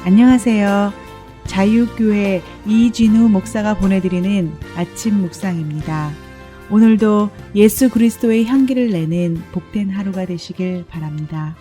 안녕하세요. 자유교회 이진우 목사가 보내드리는 아침 묵상입니다. 오늘도 예수 그리스도의 향기를 내는 복된 하루가 되시길 바랍니다.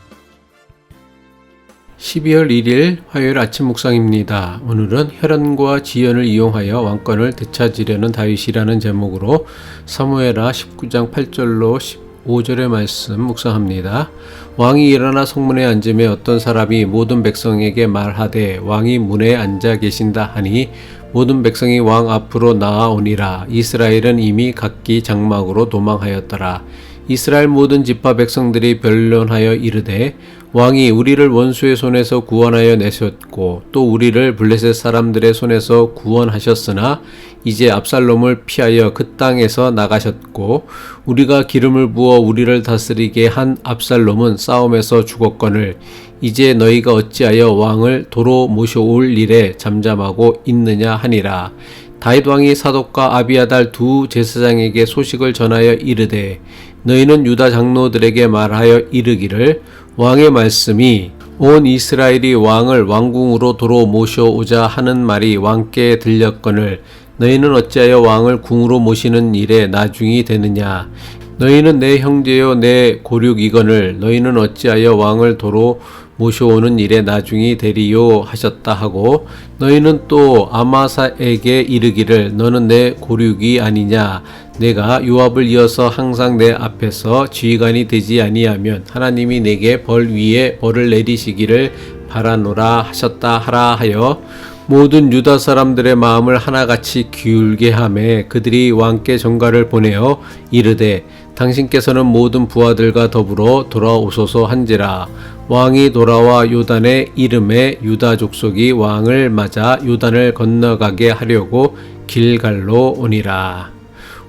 12월 1일 화요일 아침 묵상입니다. 오늘은 혈연과 지연을 이용하여 왕권을 되찾으려는 다윗이라는 제목으로 사무엘하 19장 8절로 15절의 말씀 묵상합니다. 왕이 일어나 성문에 앉으매 어떤 사람이 모든 백성에게 말하되 왕이 문에 앉아 계신다 하니 모든 백성이 왕 앞으로 나아오니라. 이스라엘은 이미 각기 장막으로 도망하였더라. 이스라엘 모든 지파 백성들이 변론하여 이르되 왕이 우리를 원수의 손에서 구원하여 내셨고 또 우리를 블레셋 사람들의 손에서 구원하셨으나 이제 압살롬을 피하여 그 땅에서 나가셨고 우리가 기름을 부어 우리를 다스리게 한 압살롬은 싸움에서 죽었거늘 이제 너희가 어찌하여 왕을 도로 모셔올 일에 잠잠하고 있느냐 하니라. 다윗 왕이 사독과 아비아달 두 제사장에게 소식을 전하여 이르되 너희는 유다 장로들에게 말하여 이르기를 왕의 말씀이 온 이스라엘이 왕을 왕궁으로 도로 모셔오자 하는 말이 왕께 들렸거늘 너희는 어찌하여 왕을 궁으로 모시는 일에 나중이 되느냐. 너희는 내 형제요 내 고륙이거늘 너희는 어찌하여 왕을 도로 모셔오는 일에 나중이 되리요 하셨다 하고 너희는 또 아마사에게 이르기를 너는 내 고륙이 아니냐. 내가 요압을 이어서 항상 내 앞에서 지휘관이 되지 아니하면 하나님이 내게 벌 위에 벌을 내리시기를 바라노라 하셨다 하라 하여 모든 유다 사람들의 마음을 하나같이 기울게 하매 그들이 왕께 전가를 보내어 이르되 당신께서는 모든 부하들과 더불어 돌아오소서 한지라. 왕이 돌아와 요단의 이름에 유다 족속이 왕을 맞아 요단을 건너가게 하려고 길갈로 오니라.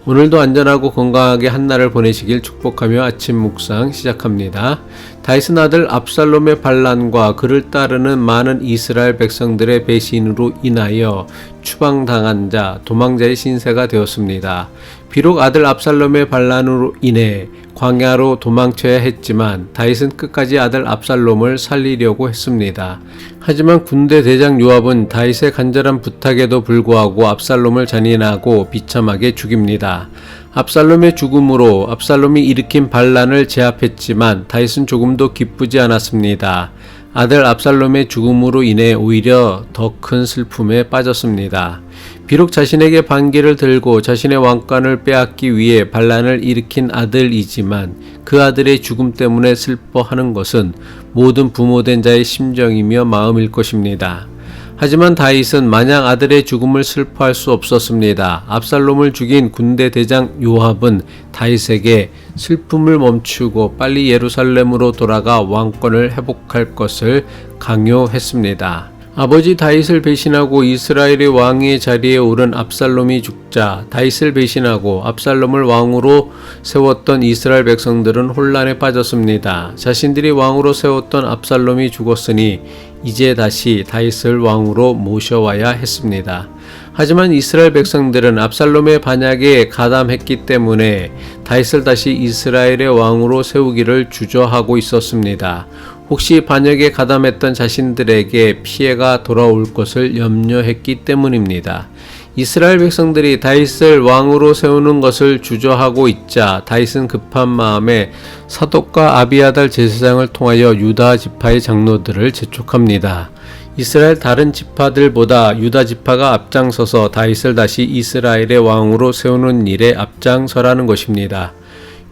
오늘도 안전하고 건강하게 한날을 보내시길 축복하며 아침 묵상 시작합니다. 다윗은 아들 압살롬의 반란과 그를 따르는 많은 이스라엘 백성들의 배신으로 인하여 추방당한 자, 도망자의 신세가 되었습니다. 비록 아들 압살롬의 반란으로 인해 광야로 도망쳐야 했지만 다윗은 끝까지 아들 압살롬을 살리려고 했습니다. 하지만 군대 대장 요압은 다윗의 간절한 부탁에도 불구하고 압살롬을 잔인하고 비참하게 죽입니다. 압살롬의 죽음으로 압살롬이 일으킨 반란을 제압했지만 다윗은 조금도 기쁘지 않았습니다. 아들 압살롬의 죽음으로 인해 오히려 더 큰 슬픔에 빠졌습니다. 비록 자신에게 반기를 들고 자신의 왕冠을 빼앗기 위해 반란을 일으킨 아들이지만 그 아들의 죽음 때문에 슬퍼하는 것은 모든 부모된 자의 심정이며 마음일 것입니다. 하지만 다윗은 마냥 아들의 죽음을 슬퍼할 수 없었습니다. 압살롬을 죽인 군대 대장 요압은 다윗에게 슬픔을 멈추고 빨리 예루살렘으로 돌아가 왕권을 회복할 것을 강요했습니다. 아버지 다윗을 배신하고 이스라엘의 왕의 자리에 오른 압살롬이 죽자 다윗을 배신하고 압살롬을 왕으로 세웠던 이스라엘 백성들은 혼란에 빠졌습니다. 자신들이 왕으로 세웠던 압살롬이 죽었으니 이제 다시 다윗을 왕으로 모셔와야 했습니다. 하지만 이스라엘 백성들은 압살롬의 반역에 가담했기 때문에 다윗을 다시 이스라엘의 왕으로 세우기를 주저하고 있었습니다. 혹시 반역에 가담했던 자신들에게 피해가 돌아올 것을 염려했기 때문입니다. 이스라엘 백성들이 다윗을 왕으로 세우는 것을 주저하고 있자 다윗은 급한 마음에 사독과 아비아달 제사장을 통하여 유다 지파의 장로들을 재촉합니다. 이스라엘 다른 지파들보다 유다 지파가 앞장서서 다윗을 다시 이스라엘의 왕으로 세우는 일에 앞장서라는 것입니다.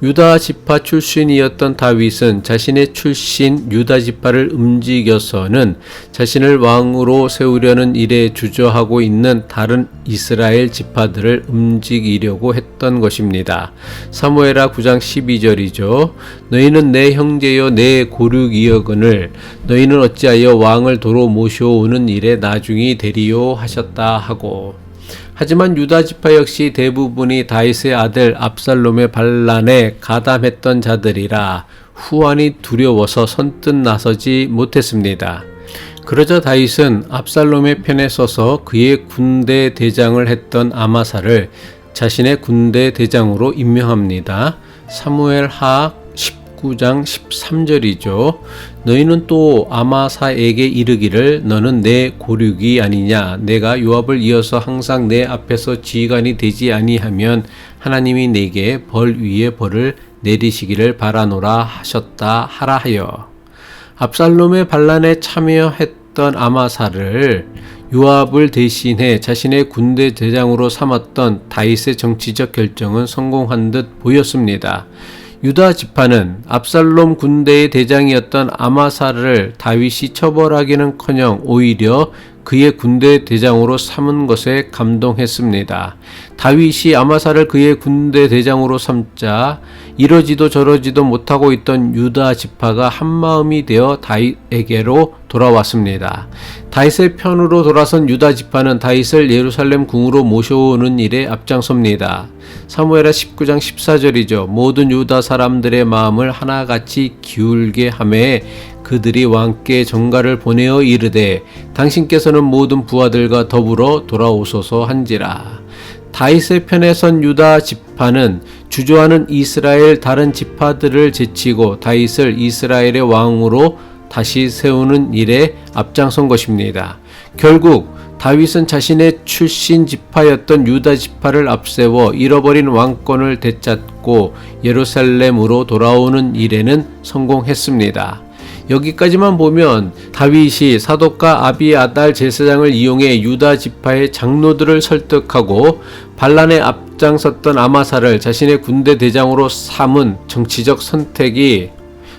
유다 지파 출신이었던 다윗은 자신의 출신 유다 지파를 움직여서는 자신을 왕으로 세우려는 일에 주저하고 있는 다른 이스라엘 지파들을 움직이려고 했던 것입니다. 사무엘하 9장 12절이죠. 너희는 내 형제여 내 고륙이여거늘 너희는 어찌하여 왕을 도로 모셔오는 일에 나중이 되리요 하셨다 하고 하지만 유다 지파 역시 대부분이 다윗의 아들 압살롬의 반란에 가담했던 자들이라 후환이 두려워서 선뜻 나서지 못했습니다. 그러자 다윗은 압살롬의 편에 서서 그의 군대 대장을 했던 아마사를 자신의 군대 대장으로 임명합니다. 사무엘하 19장 13절이죠. 너희는 또 아마사에게 이르기를 너는 내 고륙이 아니냐. 내가 요압을 이어서 항상 내 앞에서 지휘관이 되지 아니하면 하나님이 내게 벌 위에 벌을 내리시기를 바라노라 하셨다 하라 하여. 압살롬의 반란에 참여했던 아마사를 요압을 대신해 자신의 군대 대장으로 삼았던 다윗의 정치적 결정은 성공한 듯 보였습니다. 유다 지파는 압살롬 군대의 대장이었던 아마사를 다윗이 처벌하기는커녕 오히려 그의 군대 대장으로 삼은 것에 감동했습니다. 다윗이 아마사를 그의 군대 대장으로 삼자 이러지도 저러지도 못하고 있던 유다 지파가 한마음이 되어 다윗에게로 돌아왔습니다. 다윗의 편으로 돌아선 유다 지파는 다윗을 예루살렘 궁으로 모셔오는 일에 앞장섭니다. 사무엘하 19장 14절이죠. 모든 유다 사람들의 마음을 하나같이 기울게 하매 그들이 왕께 전가를 보내어 이르되 당신께서는 모든 부하들과 더불어 돌아오소서 한지라. 다윗의 편에 선 유다 지파는 주저하는 이스라엘 다른 지파들을 제치고 다윗을 이스라엘의 왕으로 다시 세우는 일에 앞장선 것입니다. 결국 다윗은 자신의 출신 지파였던 유다 지파를 앞세워 잃어버린 왕권을 되찾고 예루살렘으로 돌아오는 일에는 성공했습니다. 여기까지만 보면 다윗이 사독과 아비아달 제사장을 이용해 유다 지파의 장로들을 설득하고 반란에 앞장섰던 아마사를 자신의 군대 대장으로 삼은 정치적 선택이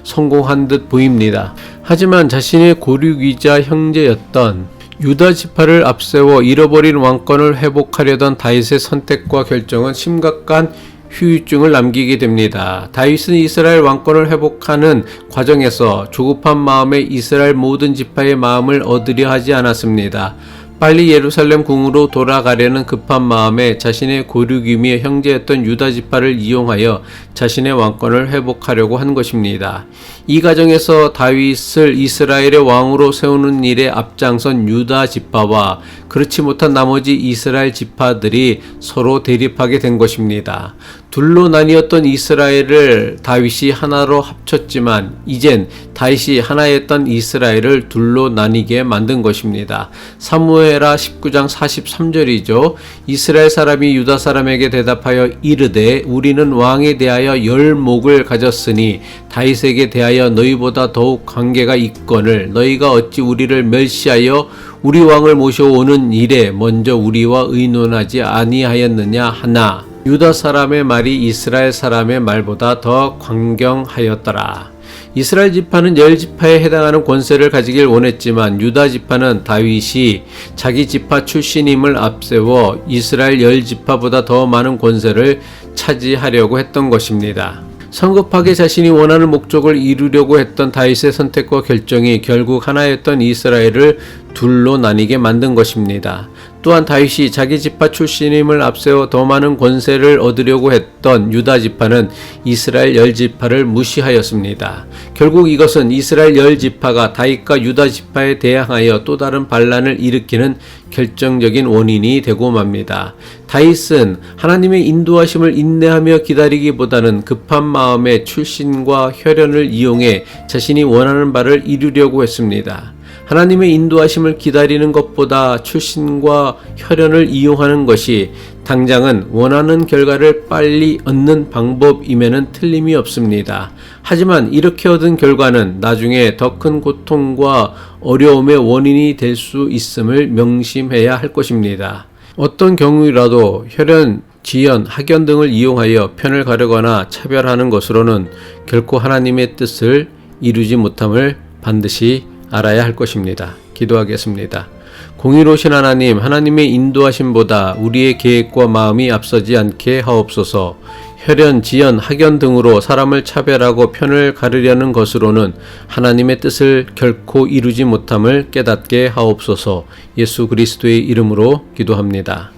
성공한 듯 보입니다. 하지만 자신의 고륙이자 형제였던 유다 지파를 앞세워 잃어버린 왕권을 회복하려던 다윗의 선택과 결정은 심각한 후유증을 남기게 됩니다. 다윗은 이스라엘 왕권을 회복하는 과정에서 조급한 마음에 이스라엘 모든 지파의 마음을 얻으려 하지 않았습니다. 빨리 예루살렘 궁으로 돌아가려는 급한 마음에 자신의 고륙이며 형제였던 유다 지파를 이용하여 자신의 왕권을 회복하려고 한 것입니다. 이 과정에서 다윗을 이스라엘의 왕으로 세우는 일에 앞장선 유다 지파와 그렇지 못한 나머지 이스라엘 지파들이 서로 대립하게 된 것입니다. 둘로 나뉘었던 이스라엘을 다윗이 하나로 합쳤지만 이젠 다윗이 하나였던 이스라엘을 둘로 나뉘게 만든 것입니다. 사무엘하 19장 43절이죠. 이스라엘 사람이 유다 사람에게 대답하여 이르되 우리는 왕에 대하여 열목을 가졌으니 다윗에게 대하여 너희보다 더욱 관계가 있거늘 너희가 어찌 우리를 멸시하여 우리 왕을 모셔오는 일에 먼저 우리와 의논하지 아니하였느냐 하나 유다 사람의 말이 이스라엘 사람의 말보다 더 강경하였더라. 이스라엘 지파는 열 지파에 해당하는 권세를 가지길 원했지만 유다 지파는 다윗이 자기 지파 출신임을 앞세워 이스라엘 열 지파보다 더 많은 권세를 차지하려고 했던 것입니다. 성급하게 자신이 원하는 목적을 이루려고 했던 다윗의 선택과 결정이 결국 하나였던 이스라엘을 둘로 나뉘게 만든 것입니다. 또한 다윗이 자기 지파 출신임을 앞세워 더 많은 권세를 얻으려고 했던 유다 지파는 이스라엘 열 지파를 무시하였습니다. 결국 이것은 이스라엘 열 지파가 다윗과 유다 지파에 대항하여 또 다른 반란을 일으키는 결정적인 원인이 되고 맙니다. 다윗은 하나님의 인도하심을 인내하며 기다리기보다는 급한 마음에 출신과 혈연을 이용해 자신이 원하는 바를 이루려고 했습니다. 하나님의 인도하심을 기다리는 것보다 출신과 혈연을 이용하는 것이 당장은 원하는 결과를 빨리 얻는 방법임에는 틀림이 없습니다. 하지만 이렇게 얻은 결과는 나중에 더 큰 고통과 어려움의 원인이 될 수 있음을 명심해야 할 것입니다. 어떤 경우라도 혈연, 지연, 학연 등을 이용하여 편을 가르거나 차별하는 것으로는 결코 하나님의 뜻을 이루지 못함을 반드시 알아야 할 것입니다. 기도하겠습니다. 공의로우신 하나님, 하나님의 인도하심보다 우리의 계획과 마음이 앞서지 않게 하옵소서. 혈연, 지연, 학연 등으로 사람을 차별하고 편을 가르려는 것으로는 하나님의 뜻을 결코 이루지 못함을 깨닫게 하옵소서. 예수 그리스도의 이름으로 기도합니다.